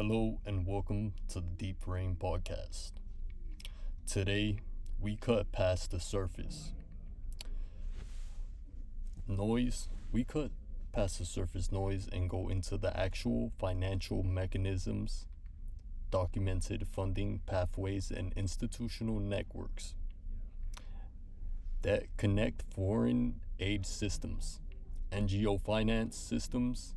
Hello and welcome to the Deep Rain Podcast. Today, we cut past the surface. We cut past the surface noise and go into the actual financial mechanisms, documented funding pathways, and institutional networks that connect foreign aid systems, NGO finance systems,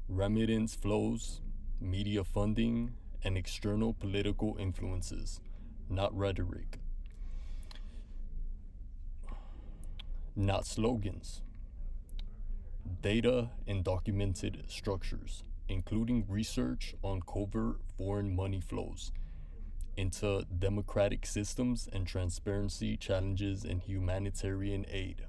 remittance flows, media funding, and external political influences, not rhetoric, not slogans, data and documented structures, including research on covert foreign money flows into democratic systems and transparency challenges in humanitarian aid.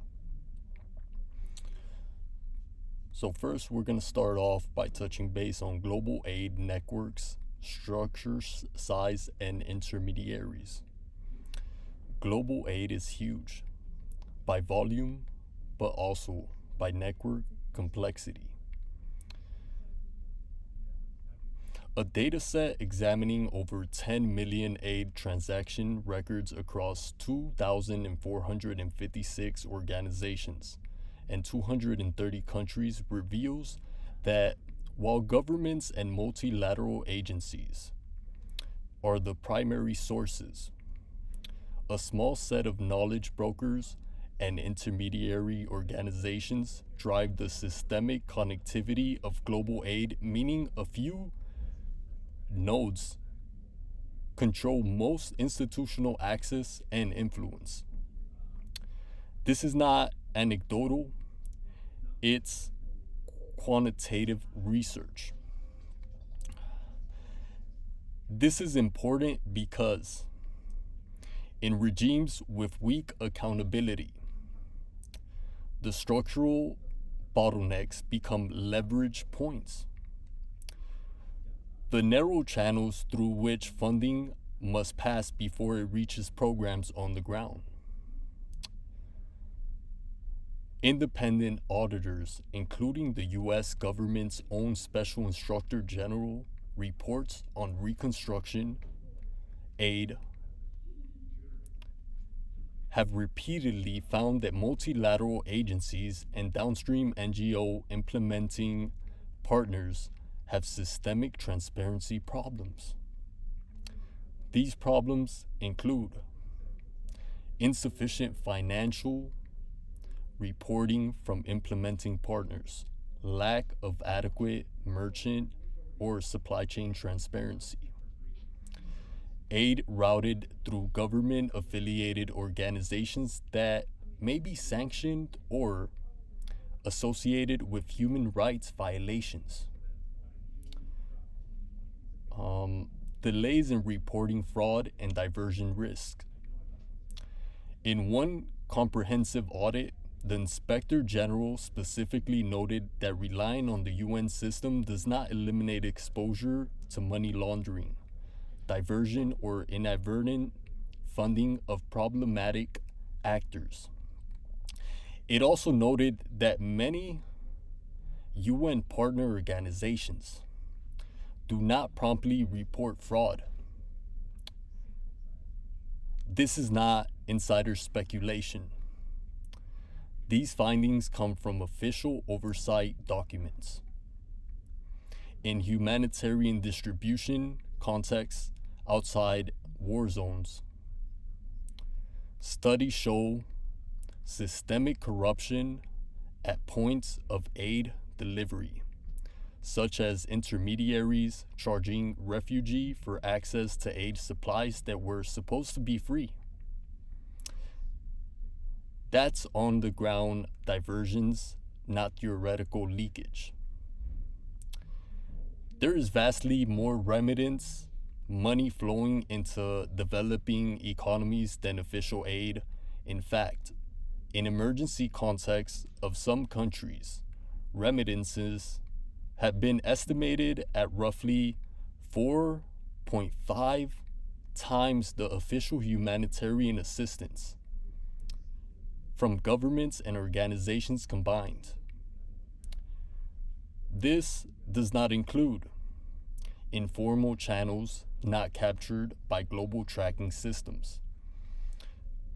So first, we're going to start off by touching base on global aid networks, structures, size, and intermediaries. Global aid is huge by volume, but also by network complexity. A dataset examining over 10 million aid transaction records across 2,456 organizations and 230 countries reveals that while governments and multilateral agencies are the primary sources, a small set of knowledge brokers and intermediary organizations drive the systemic connectivity of global aid, meaning a few nodes control most institutional access and influence. This is not anecdotal, it's quantitative research. This is important because in regimes with weak accountability, the structural bottlenecks become leverage points. The narrow channels through which funding must pass before it reaches programs on the ground. Independent auditors, including the U.S. government's own Special Instructor General, reports on reconstruction aid have repeatedly found that multilateral agencies and downstream NGO implementing partners have systemic transparency problems. These problems include insufficient financial reporting from implementing partners, lack of adequate merchant or supply chain transparency, aid routed through government-affiliated organizations that may be sanctioned or associated with human rights violations, delays in reporting fraud and diversion risk. In one comprehensive audit, the Inspector General specifically noted that relying on the UN system does not eliminate exposure to money laundering, diversion, or inadvertent funding of problematic actors. It also noted that many UN partner organizations do not promptly report fraud. This is not insider speculation. These findings come from official oversight documents. In humanitarian distribution contexts outside war zones, studies show systemic corruption at points of aid delivery, such as intermediaries charging refugee for access to aid supplies that were supposed to be free. That's on the ground diversions, not theoretical leakage. There is vastly more remittance money flowing into developing economies than official aid. In fact, in emergency contexts of some countries, remittances have been estimated at roughly 4.5 times the official humanitarian assistance from governments and organizations combined. This does not include informal channels not captured by global tracking systems.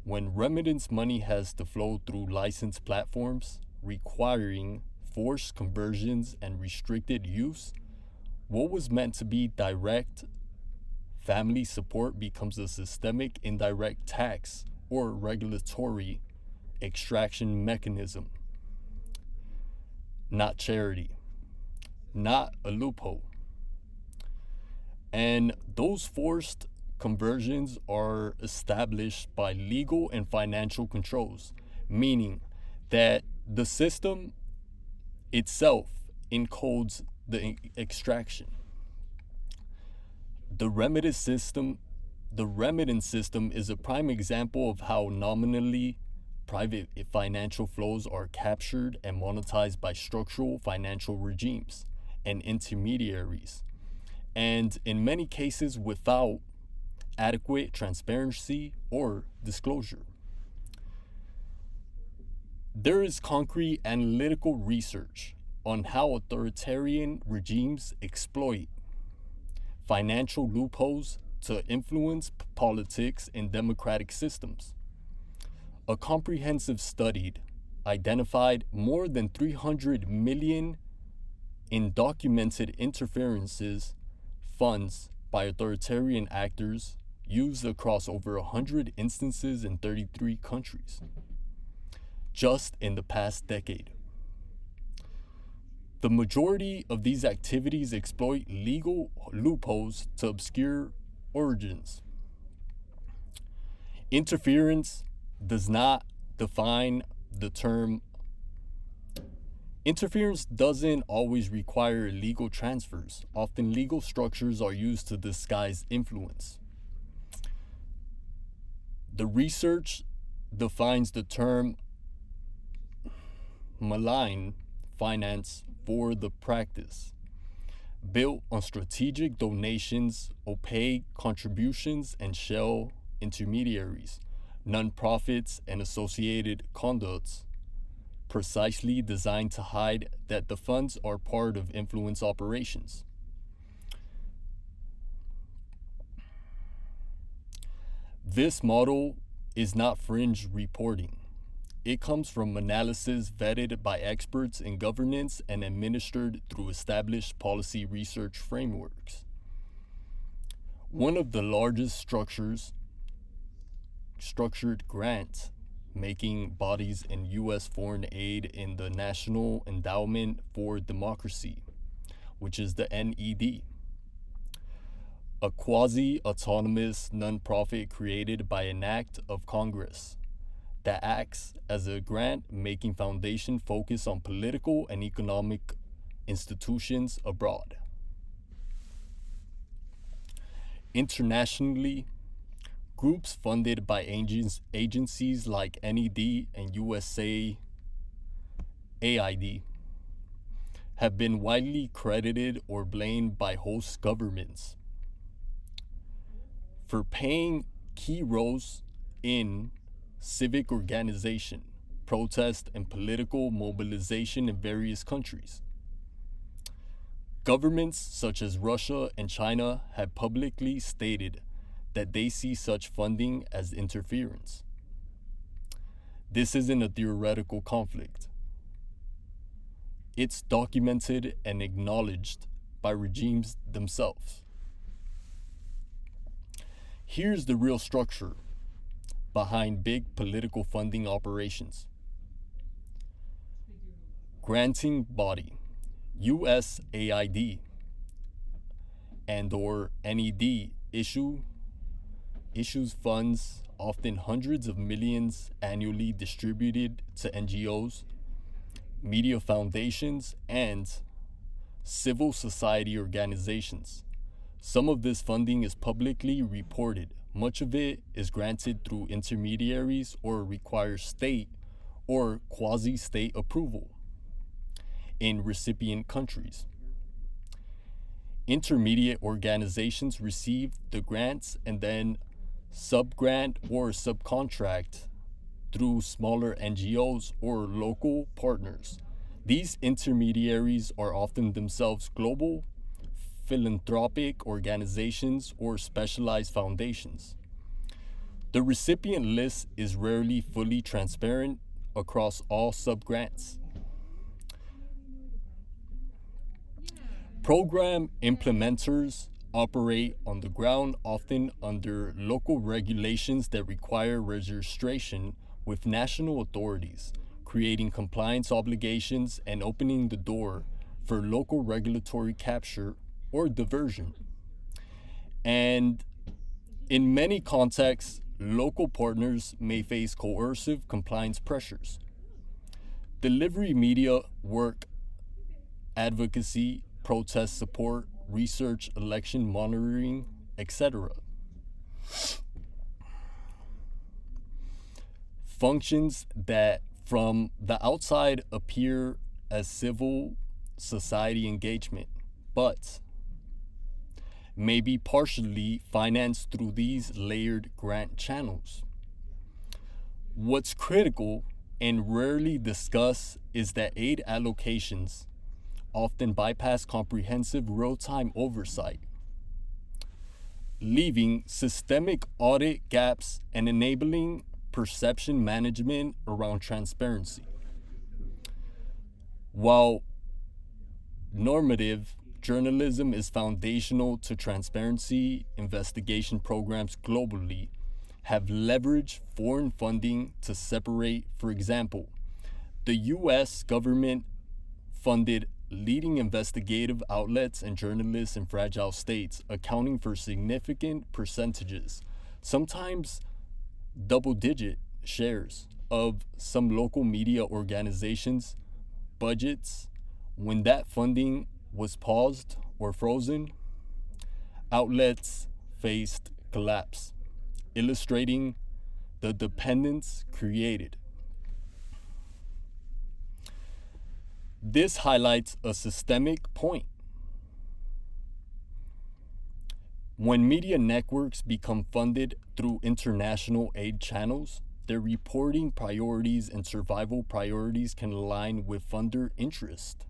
When remittance money has to flow through licensed platforms, requiring forced conversions and restricted use, what was meant to be direct family support becomes a systemic indirect tax or regulatory extraction mechanism. Not charity, not a loophole. And those forced conversions are established by legal and financial controls, meaning that the system itself encodes the extraction. The remittance system is a prime example of how nominally private financial flows are captured and monetized by structural financial regimes and intermediaries, and in many cases without adequate transparency or disclosure. There is concrete analytical research on how authoritarian regimes exploit financial loopholes to influence politics in democratic systems. A comprehensive study identified more than 300 million in documented interferences funds by authoritarian actors used across over 100 instances in 33 countries just in the past decade. The majority of these activities exploit legal loopholes to obscure origins. Interference does not define the term. Interference doesn't always require illegal transfers. Often legal structures are used to disguise influence. The research defines the term malign finance for the practice, built on strategic donations, opaque contributions, and shell intermediaries, nonprofits, and associated conduits, precisely designed to hide that the funds are part of influence operations. This model is not fringe reporting. It comes from analysis vetted by experts in governance and administered through established policy research frameworks. One of the largest structured grant making bodies in U.S. foreign aid in the National Endowment for Democracy, which is the NED, a quasi-autonomous nonprofit created by an act of Congress that acts as a grant-making foundation focused on political and economic institutions abroad. Internationally, groups funded by agencies like NED and USAID have been widely credited or blamed by host governments for playing key roles in civic organization, protest, and political mobilization in various countries. Governments such as Russia and China have publicly stated that they see such funding as interference. This isn't a theoretical conflict. It's documented and acknowledged by regimes themselves. Here's the real structure behind big political funding operations. Granting body, USAID and or NED issues funds, often hundreds of millions annually, distributed to NGOs, media foundations, and civil society organizations. Some of this funding is publicly reported. Much of it is granted through intermediaries or requires state or quasi-state approval in recipient countries. Intermediate organizations receive the grants and then subgrant or subcontract through smaller NGOs or local partners. These intermediaries are often themselves global, philanthropic organizations or specialized foundations. The recipient list is rarely fully transparent across all subgrants. Program implementers operate on the ground, often under local regulations that require registration with national authorities, creating compliance obligations and opening the door for local regulatory capture or diversion. And in many contexts, local partners may face coercive compliance pressures. Delivery media work, advocacy, protest support, research, election monitoring, etc. Functions that from the outside appear as civil society engagement, but may be partially financed through these layered grant channels. What's critical and rarely discussed is that aid allocations often bypass comprehensive real-time oversight, leaving systemic audit gaps and enabling perception management around transparency. While normative journalism is foundational to transparency, investigation programs globally have leveraged foreign funding to separate, for example, the US government funded leading investigative outlets and journalists in fragile states, accounting for significant percentages, sometimes double-digit shares of some local media organizations' budgets. When that funding was paused or frozen, outlets faced collapse, illustrating the dependence created. This highlights a systemic point. When media networks become funded through international aid channels, their reporting priorities and survival priorities can align with funder interest.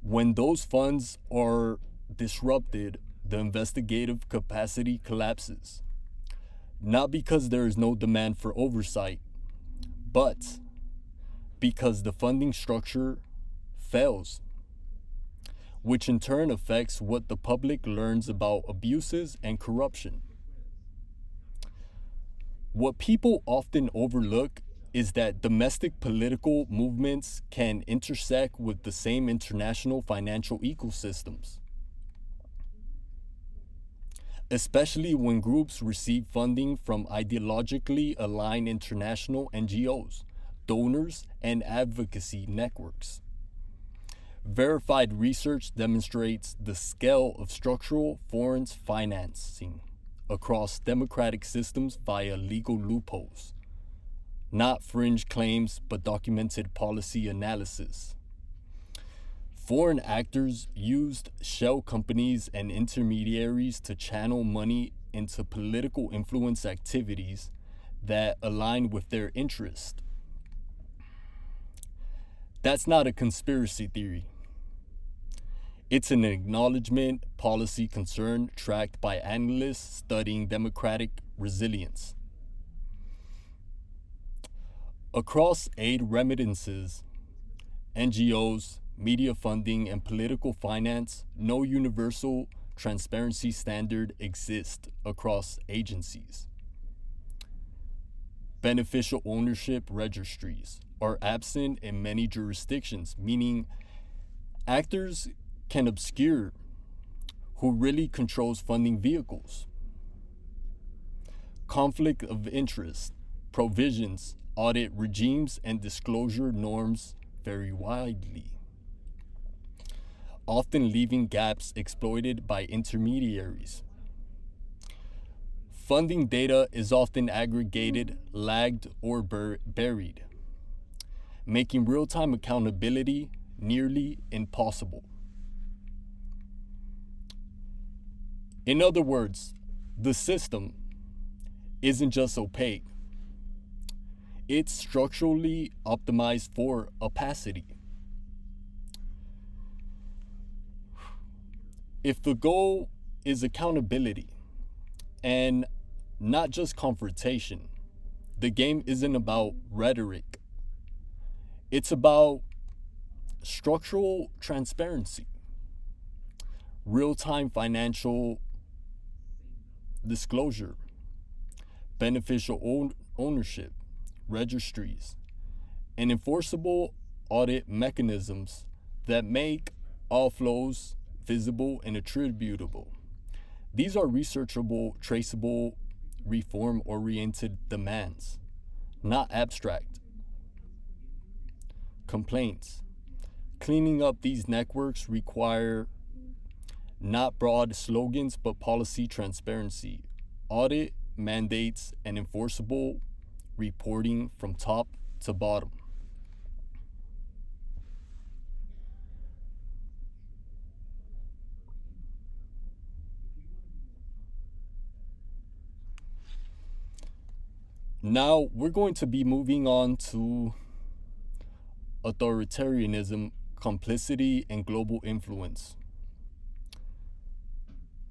When those funds are disrupted, the investigative capacity collapses, not because there is no demand for oversight, but because the funding structure fails, which in turn affects what the public learns about abuses and corruption. What people often overlook is that domestic political movements can intersect with the same international financial ecosystems, especially when groups receive funding from ideologically aligned international NGOs, donors, and advocacy networks. Verified research demonstrates the scale of structural foreign financing across democratic systems via legal loopholes, not fringe claims but documented policy analysis. Foreign actors used shell companies and intermediaries to channel money into political influence activities that align with their interest. That's not a conspiracy theory. It's an acknowledgement policy concern tracked by analysts studying democratic resilience. Across aid remittances, NGOs, media funding, and political finance, no universal transparency standard exists across agencies. Beneficial ownership registries are absent in many jurisdictions, meaning actors can obscure who really controls funding vehicles. Conflict of interest, provisions, audit regimes, and disclosure norms vary widely, often leaving gaps exploited by intermediaries. Funding data is often aggregated, lagged, or buried, making real-time accountability nearly impossible. In other words, the system isn't just opaque, it's structurally optimized for opacity. If the goal is accountability and not just confrontation, the game isn't about rhetoric, it's about structural transparency, real time financial disclosure, beneficial ownership, registries, and enforceable audit mechanisms that make all flows visible and attributable. These are researchable, traceable, reform oriented demands, not abstract complaints. Cleaning up these networks require not broad slogans but policy transparency, audit mandates, and enforceable reporting from top to bottom. Now we're going to be moving on to authoritarianism, complicity, and global influence.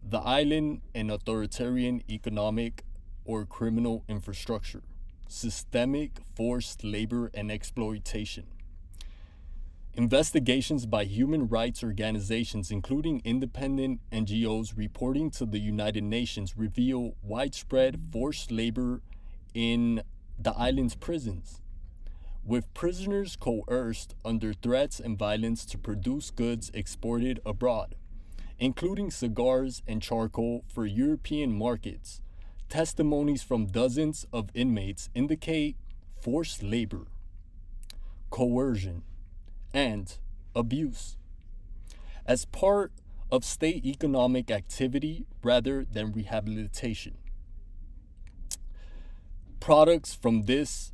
The island and authoritarian economic or criminal infrastructure, systemic forced labor and exploitation. Investigations by human rights organizations, including independent NGOs reporting to the United Nations, reveal widespread forced labor in the island's prisons, with prisoners coerced under threats and violence to produce goods exported abroad, including cigars and charcoal for European markets. Testimonies from dozens of inmates indicate forced labor, coercion, and abuse as part of state economic activity rather than rehabilitation. Products from this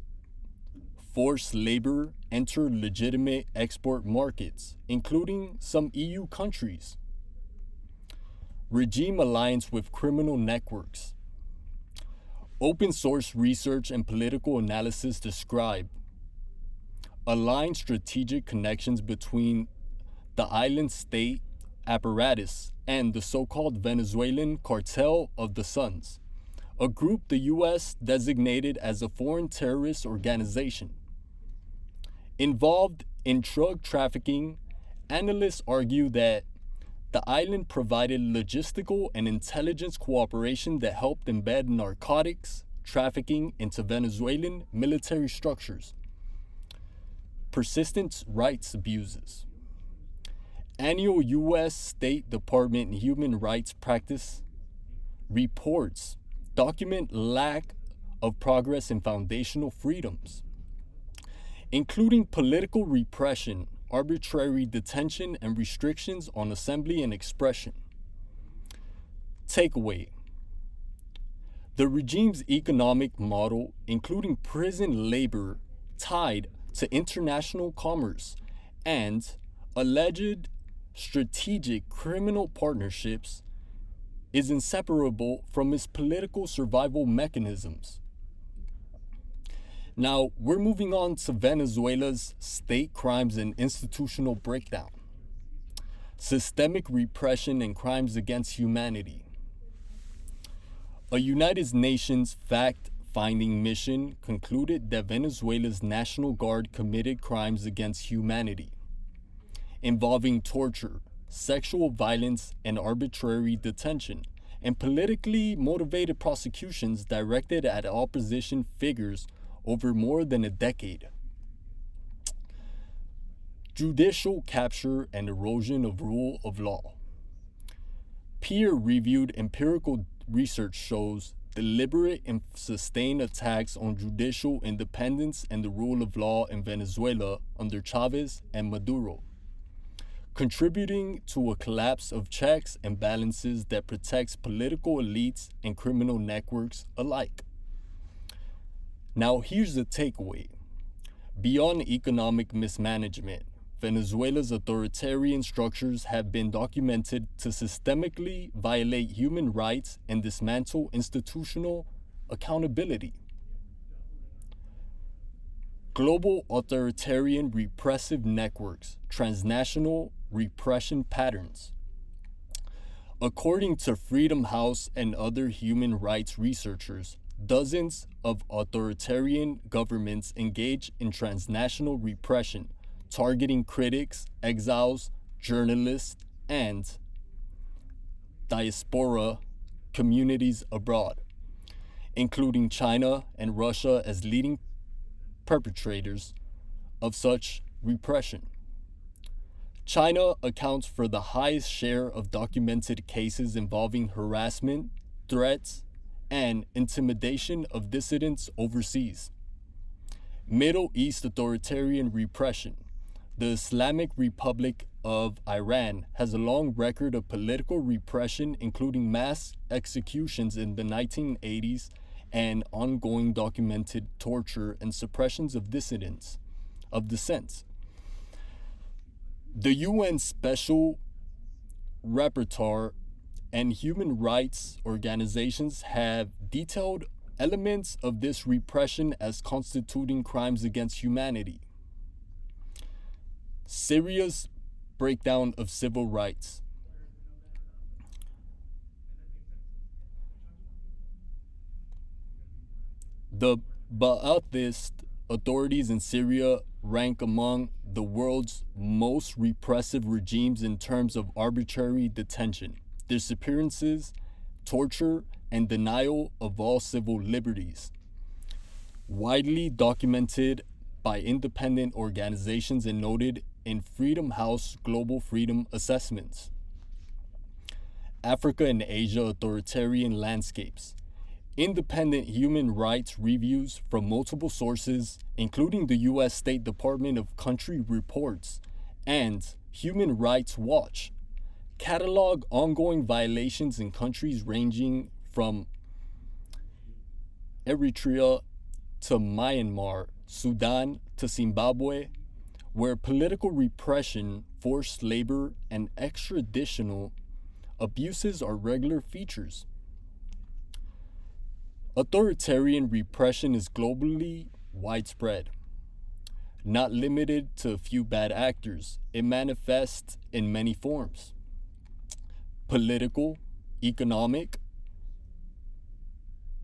forced labor enter legitimate export markets, including some EU countries. Regime alliance with criminal networks. Open source research and political analysis describe aligned strategic connections between the island state apparatus and the so-called Venezuelan Cartel of the Suns, a group the U.S. designated as a foreign terrorist organization. Involved in drug trafficking, analysts argue that the island provided logistical and intelligence cooperation that helped embed narcotics trafficking into Venezuelan military structures. Persistent rights abuses. Annual U.S. State Department Human Rights Practice reports document lack of progress in foundational freedoms, including political repression, arbitrary detention, and restrictions on assembly and expression. Takeaway: the regime's economic model, including prison labor tied to international commerce and alleged strategic criminal partnerships, is inseparable from its political survival mechanisms. Now, we're moving on to Venezuela's state crimes and institutional breakdown. Systemic repression and crimes against humanity. A United Nations fact-finding mission concluded that Venezuela's National Guard committed crimes against humanity, involving torture, sexual violence, and arbitrary detention, and politically motivated prosecutions directed at opposition figures over more than a decade. Judicial capture and erosion of rule of law. Peer-reviewed empirical research shows deliberate and sustained attacks on judicial independence and the rule of law in Venezuela under Chavez and Maduro, contributing to a collapse of checks and balances that protects political elites and criminal networks alike. Now, here's the takeaway. Beyond economic mismanagement, Venezuela's authoritarian structures have been documented to systemically violate human rights and dismantle institutional accountability. Global authoritarian repressive networks, transnational repression patterns. According to Freedom House and other human rights researchers, dozens of authoritarian governments engage in transnational repression, targeting critics, exiles, journalists, and diaspora communities abroad, including China and Russia as leading perpetrators of such repression. China accounts for the highest share of documented cases involving harassment, threats, and intimidation of dissidents overseas. Middle East authoritarian repression. The Islamic Republic of Iran has a long record of political repression, including mass executions in the 1980s and ongoing documented torture and suppressions of dissidents, of dissent. The UN Special Rapporteur and human rights organizations have detailed elements of this repression as constituting crimes against humanity. Syria's breakdown of civil rights. The Ba'athist authorities in Syria rank among the world's most repressive regimes in terms of arbitrary detention, disappearances, torture, and denial of all civil liberties. Widely documented by independent organizations and noted in Freedom House Global Freedom Assessments. Africa and Asia authoritarian landscapes. Independent human rights reviews from multiple sources, including the U.S. State Department of Country Reports and Human Rights Watch, catalog ongoing violations in countries ranging from Eritrea to Myanmar, Sudan to Zimbabwe, where political repression, forced labor, and extraditional abuses are regular features. Authoritarian repression is globally widespread, not limited to a few bad actors. It manifests in many forms: political, economic,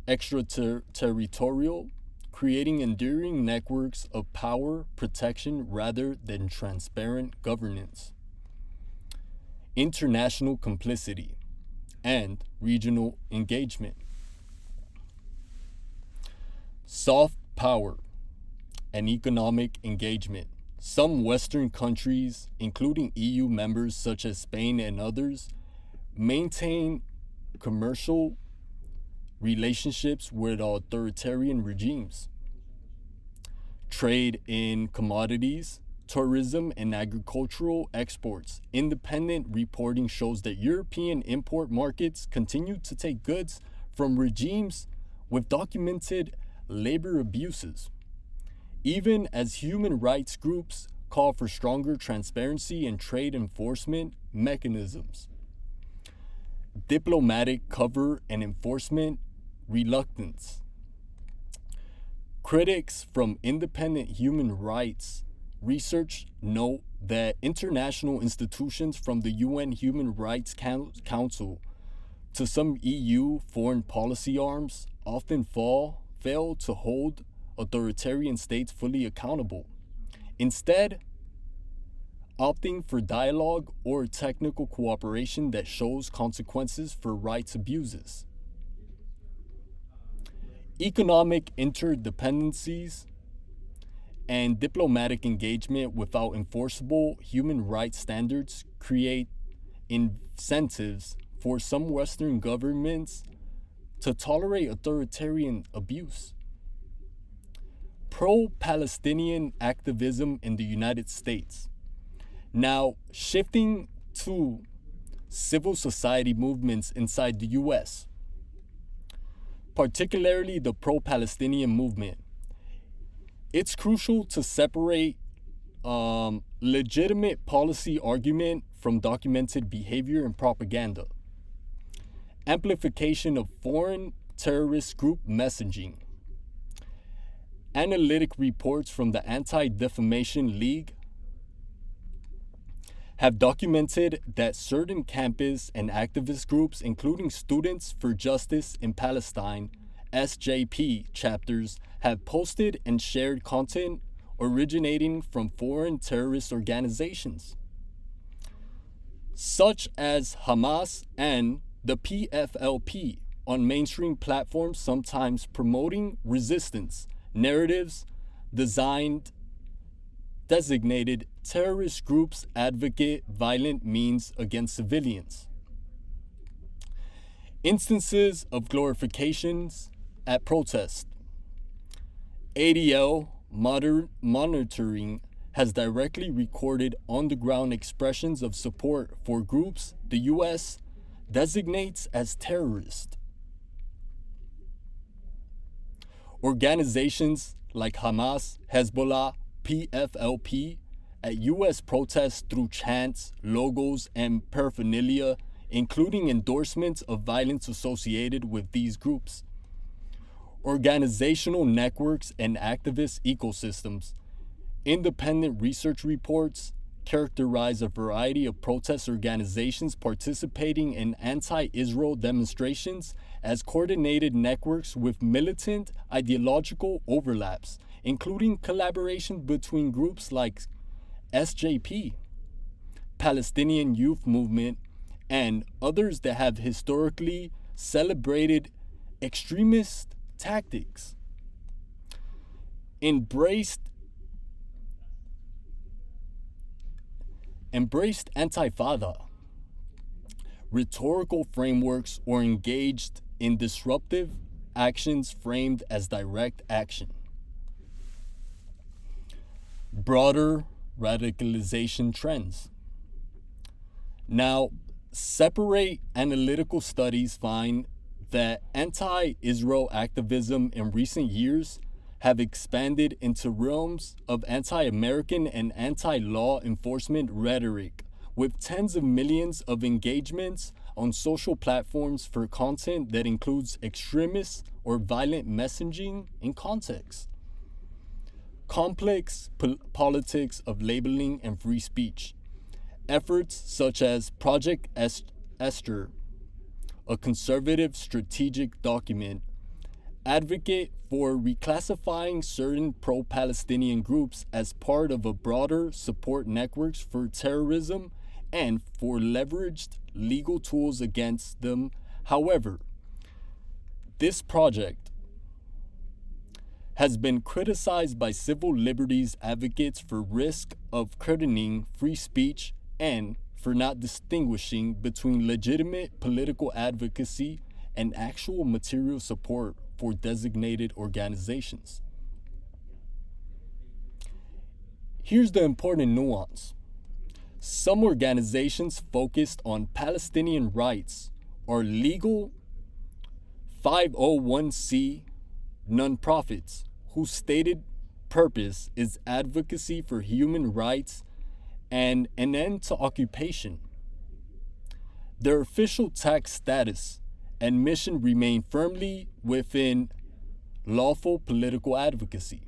extraterritorial, creating enduring networks of power protection rather than transparent governance, international complicity, and regional engagement. Soft power and economic engagement. Some Western countries, including EU members such as Spain and others, maintain commercial relationships with authoritarian regimes. Trade in commodities, tourism, and agricultural exports. Independent reporting shows that European import markets continue to take goods from regimes with documented labor abuses, even as human rights groups call for stronger transparency and trade enforcement mechanisms. Diplomatic cover and enforcement reluctance. Critics from independent human rights research note that international institutions from the UN Human Rights Council to some EU foreign policy arms often fail to hold authoritarian states fully accountable, instead opting for dialogue or technical cooperation that shows consequences for rights abuses. Economic interdependencies and diplomatic engagement without enforceable human rights standards create incentives for some Western governments to tolerate authoritarian abuse. Pro-Palestinian activism in the United States. Now, shifting to civil society movements inside the U.S., particularly the pro-Palestinian movement. It's crucial to separate legitimate policy argument from documented behavior and propaganda. Amplification of foreign terrorist group messaging. Analytic reports from the Anti-Defamation League have documented that certain campus and activist groups, including Students for Justice in Palestine, SJP chapters, have posted and shared content originating from foreign terrorist organizations, such as Hamas and the PFLP, on mainstream platforms, sometimes promoting resistance narratives designated terrorist groups advocate violent means against civilians. Instances of glorifications at protest. ADL monitoring has directly recorded on-the-ground expressions of support for groups the U.S. designates as terrorist. Organizations like Hamas, Hezbollah, PFLP at U.S. protests through chants, logos, and paraphernalia, including endorsements of violence associated with these groups. Organizational networks and activist ecosystems. Independent research reports characterize a variety of protest organizations participating in anti-Israel demonstrations as coordinated networks with militant ideological overlaps, including collaboration between groups like SJP, Palestinian Youth Movement, and others that have historically celebrated extremist tactics, embraced antifada, rhetorical frameworks, or engaged in disruptive actions framed as direct action. Broader radicalization trends. Now, separate analytical studies find that anti-Israel activism in recent years have expanded into realms of anti-American and anti-law enforcement rhetoric, with tens of millions of engagements on social platforms for content that includes extremist or violent messaging in context. Complex politics of labeling and free speech. Efforts such as Project Esther, a conservative strategic document, advocate for reclassifying certain pro-Palestinian groups as part of a broader support networks for terrorism and for leveraged legal tools against them. However, this project has been criticized by civil liberties advocates for risk of curtailing free speech and for not distinguishing between legitimate political advocacy and actual material support for designated organizations. Here's the important nuance. Some organizations focused on Palestinian rights are legal 501c nonprofits whose stated purpose is advocacy for human rights and an end to occupation. Their official tax status and mission remain firmly within lawful political advocacy.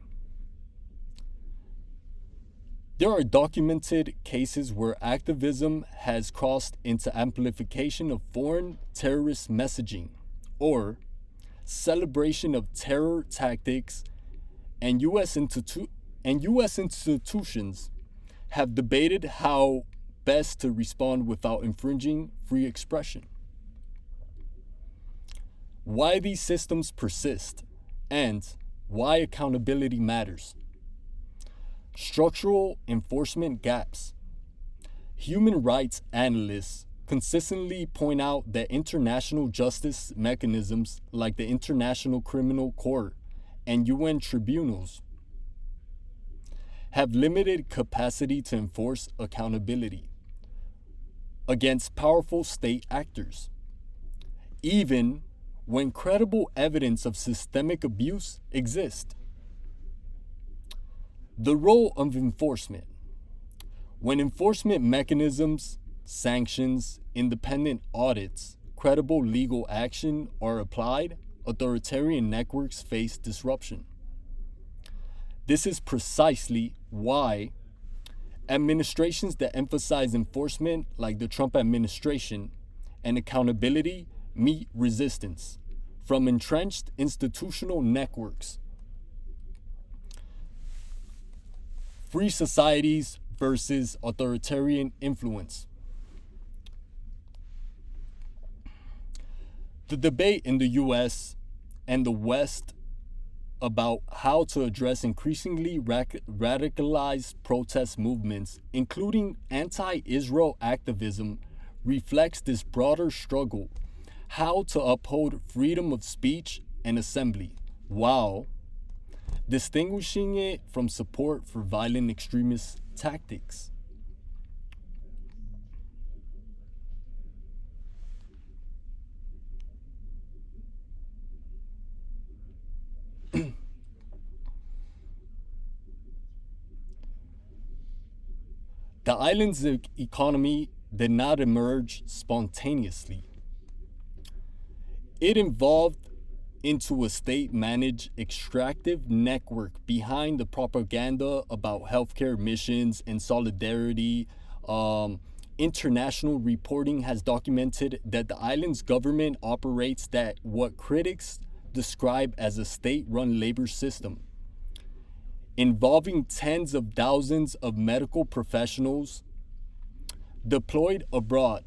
There are documented cases where activism has crossed into amplification of foreign terrorist messaging or celebration of terror tactics, and U.S. institutions have debated how best to respond without infringing free expression. Why these systems persist and why accountability matters. Structural enforcement gaps. Human rights analysts consistently point out that international justice mechanisms like the International Criminal Court and UN tribunals have limited capacity to enforce accountability against powerful state actors, even when credible evidence of systemic abuse exists. The role of enforcement. When enforcement mechanisms, sanctions, independent audits, credible legal action are applied, authoritarian networks face disruption. This is precisely why Administrations that emphasize enforcement, like the Trump administration, and accountability meet resistance from entrenched institutional networks. Free societies versus authoritarian influence. The debate in the US and the West about how to address increasingly radicalized protest movements, including anti-Israel activism, reflects this broader struggle: how to uphold freedom of speech and assembly, while distinguishing it from support for violent extremist tactics. The island's economy did not emerge spontaneously. It evolved into a state-managed extractive network behind the propaganda about healthcare missions and solidarity. International reporting has documented that the island's government operates that what critics describe as a state-run labor system, involving tens of thousands of medical professionals deployed abroad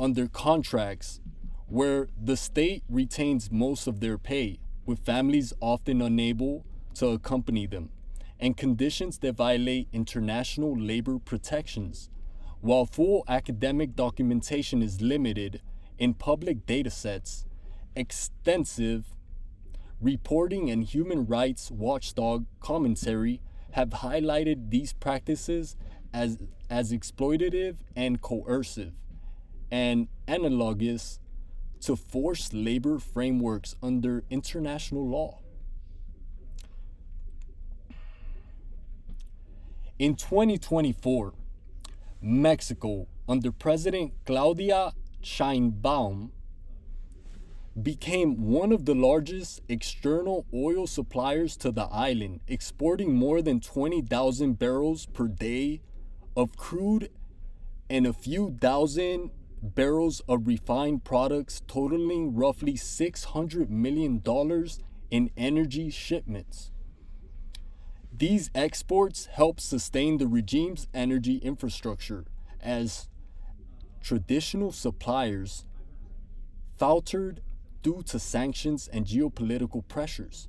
under contracts where the state retains most of their pay, with families often unable to accompany them, and conditions that violate international labor protections. While full academic documentation is limited in public datasets, extensive reporting and human rights watchdog commentary have highlighted these practices as exploitative and coercive, and analogous to forced labor frameworks under international law. In 2024, Mexico, under President Claudia Sheinbaum, became one of the largest external oil suppliers to the island, exporting more than 20,000 barrels per day of crude and a few thousand barrels of refined products, totaling roughly $600 million in energy shipments. These exports help sustain the regime's energy infrastructure, as traditional suppliers faltered due to sanctions and geopolitical pressures.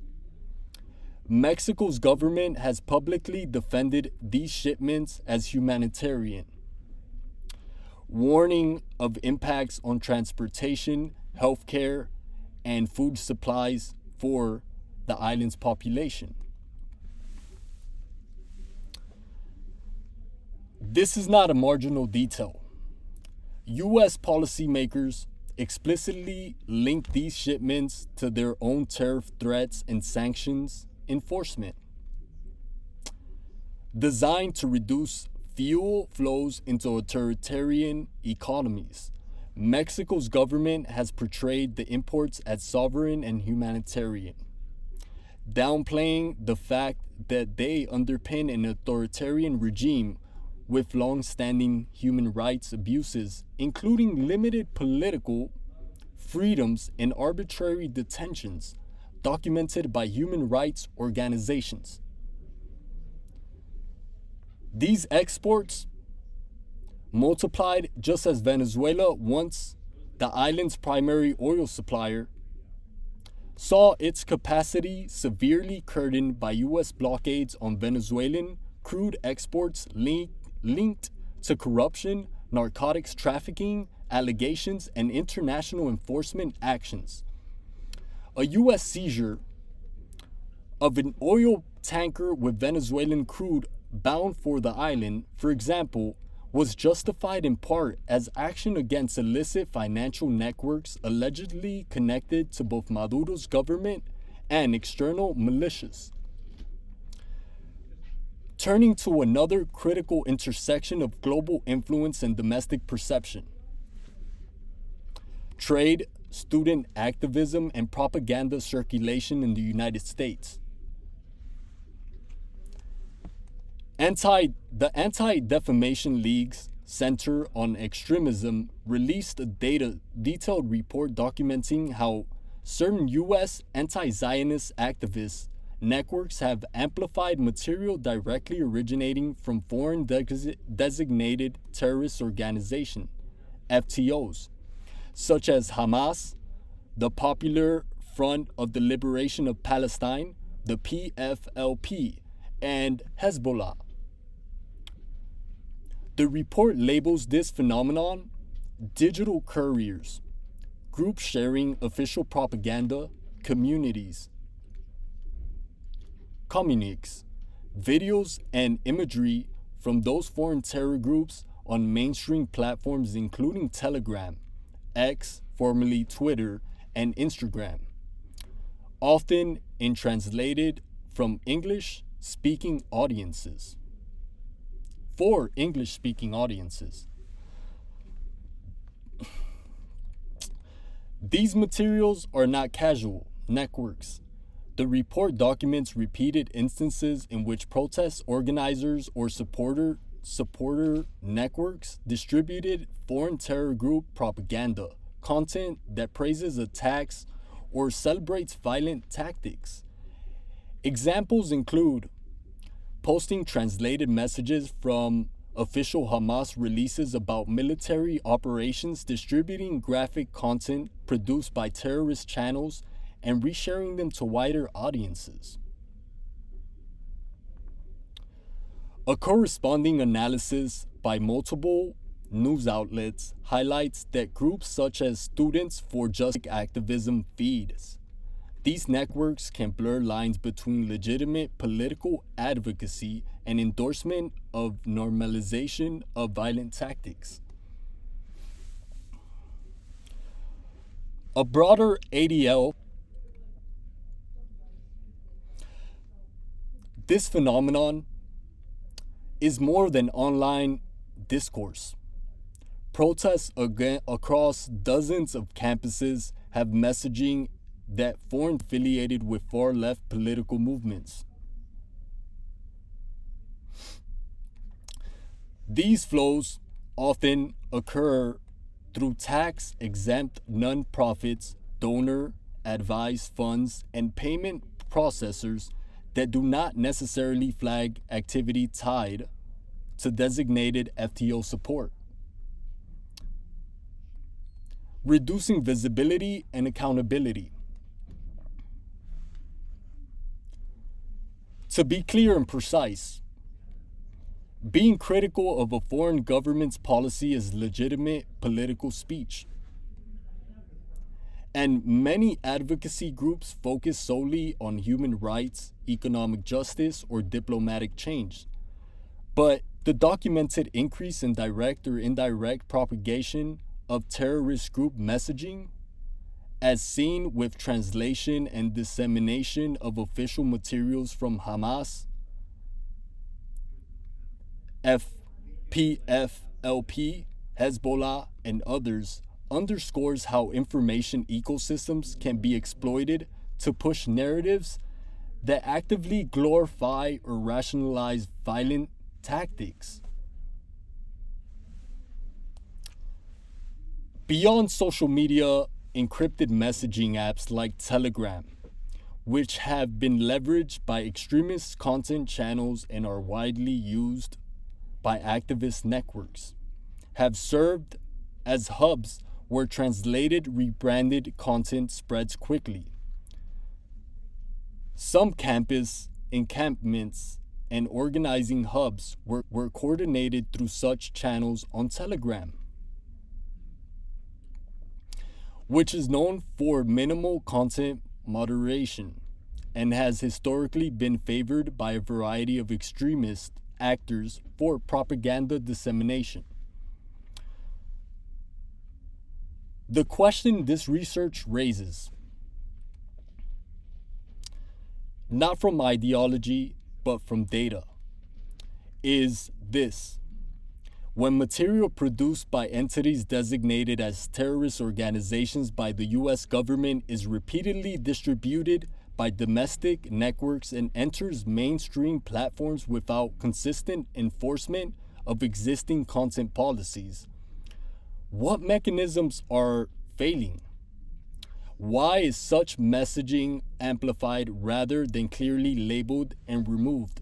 Mexico's government has publicly defended these shipments as humanitarian, warning of impacts on transportation, healthcare, and food supplies for the island's population. This is not a marginal detail. U.S. policymakers explicitly link these shipments to their own tariff threats and sanctions enforcement, designed to reduce fuel flows into authoritarian economies. Mexico's government has portrayed the imports as sovereign and humanitarian, downplaying the fact that they underpin an authoritarian regime with long-standing human rights abuses, including limited political freedoms and arbitrary detentions, documented by human rights organizations. These exports multiplied just as Venezuela, once the island's primary oil supplier, saw its capacity severely curtailed by U.S. blockades on Venezuelan crude exports linked to corruption, narcotics trafficking allegations, and international enforcement actions. A U.S. seizure of an oil tanker with Venezuelan crude bound for the island, for example, was justified in part as action against illicit financial networks allegedly connected to both Maduro's government and external militias. Turning to another critical intersection of global influence and domestic perception: trade, student activism, and propaganda circulation in the United States. The Anti-Defamation League's Center on Extremism released a detailed report documenting how certain U.S. anti-Zionist activist networks have amplified material directly originating from foreign designated terrorist organizations, FTOs, such as Hamas, the Popular Front of the Liberation of Palestine, the PFLP, and Hezbollah. The report labels this phenomenon digital couriers, groups sharing official propaganda, communiques, videos, and imagery from those foreign terror groups on mainstream platforms including Telegram, X, formerly Twitter, and Instagram, often in translated from English-speaking audiences. For English-speaking audiences. These materials are not casual networks. The report documents repeated instances in which protest organizers or supporter networks distributed foreign terror group propaganda, content that praises attacks or celebrates violent tactics. Examples include posting translated messages from official Hamas releases about military operations, distributing graphic content produced by terrorist channels, and resharing them to wider audiences. A corresponding analysis by multiple news outlets highlights that groups such as Students for Justice Activism feeds. These networks can blur lines between legitimate political advocacy and endorsement of normalization of violent tactics. A broader ADL, this phenomenon is more than online discourse. Protests across dozens of campuses have messaging that foreign affiliated with far-left political movements. These flows often occur through tax-exempt non-profits, donor-advised funds, and payment processors that do not necessarily flag activity tied to designated FTO support. Reducing visibility and accountability. To be clear and precise, being critical of a foreign government's policy is legitimate political speech. And many advocacy groups focus solely on human rights, economic justice, or diplomatic change. But the documented increase in direct or indirect propagation of terrorist group messaging, as seen with translation and dissemination of official materials from Hamas, PFLP, Hezbollah, and others, underscores how information ecosystems can be exploited to push narratives that actively glorify or rationalize violent tactics. Beyond social media, encrypted messaging apps like Telegram, which have been leveraged by extremist content channels and are widely used by activist networks, have served as hubs where translated, rebranded content spreads quickly. Some campus encampments and organizing hubs were coordinated through such channels on Telegram, which is known for minimal content moderation and has historically been favored by a variety of extremist actors for propaganda dissemination. The question this research raises, not from ideology, but from data, is this. When material produced by entities designated as terrorist organizations by the U.S. government is repeatedly distributed by domestic networks and enters mainstream platforms without consistent enforcement of existing content policies. What mechanisms are failing? Why is such messaging amplified rather than clearly labeled and removed?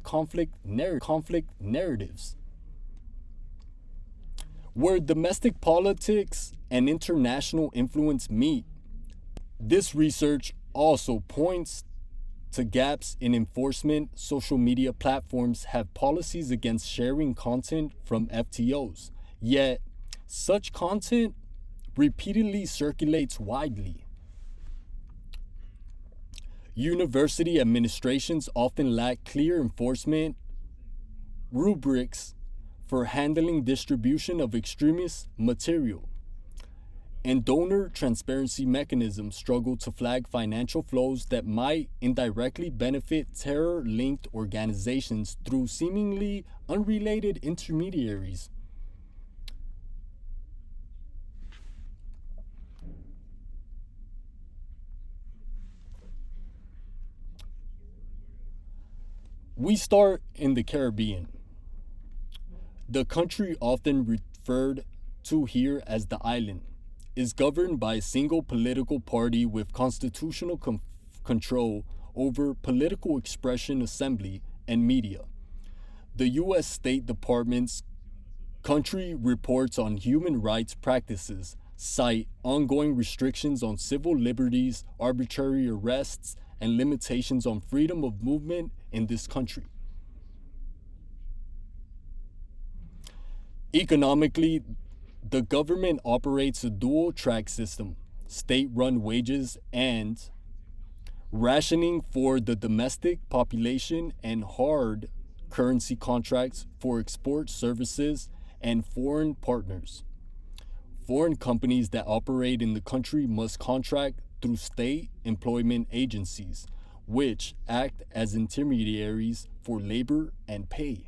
Conflict narratives. Where domestic politics and international influence meet, this research also points to gaps in enforcement. Social media platforms have policies against sharing content from FTOs, yet such content repeatedly circulates widely. University administrations often lack clear enforcement rubrics for handling distribution of extremist material, and donor transparency mechanisms struggle to flag financial flows that might indirectly benefit terror-linked organizations through seemingly unrelated intermediaries. We start in the Caribbean. The country, often referred to here as the island, is governed by a single political party with constitutional control over political expression, assembly, and media. The U.S. State Department's country reports on human rights practices cite ongoing restrictions on civil liberties, arbitrary arrests, and limitations on freedom of movement in this country. Economically, the government operates a dual-track system: state-run wages and rationing for the domestic population, and hard currency contracts for export services and foreign partners. Foreign companies that operate in the country must contract through state employment agencies, which act as intermediaries for labor and pay.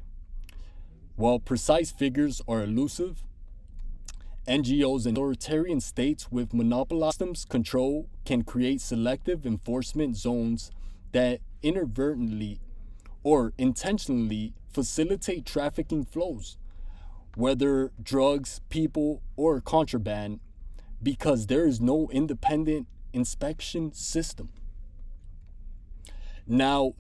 While precise figures are elusive, NGOs and authoritarian states with monopolized systems control can create selective enforcement zones that inadvertently or intentionally facilitate trafficking flows, whether drugs, people, or contraband, because there is no independent inspection system. Now,